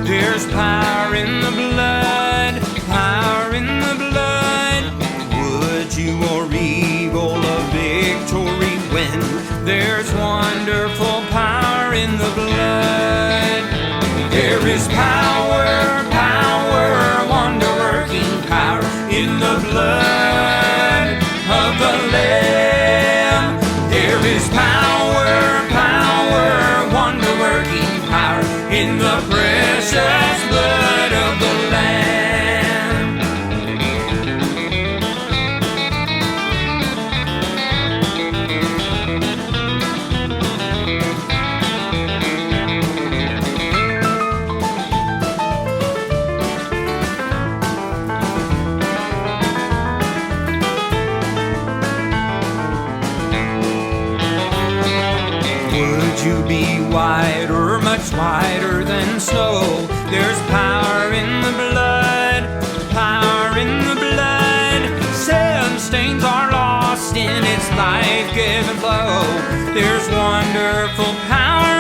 There's power in the blood, power in the blood. Would you or evil a victory win? There's wonderful power in the blood. There is power, power, wonder-working power in the blood of the Lamb. There is power, power, wonder-working power in the precious blood of the Lamb. Would you be whiter, much whiter than snow? There's power in the blood, power in the blood. Sin stains are lost in its life-giving flow. There's wonderful power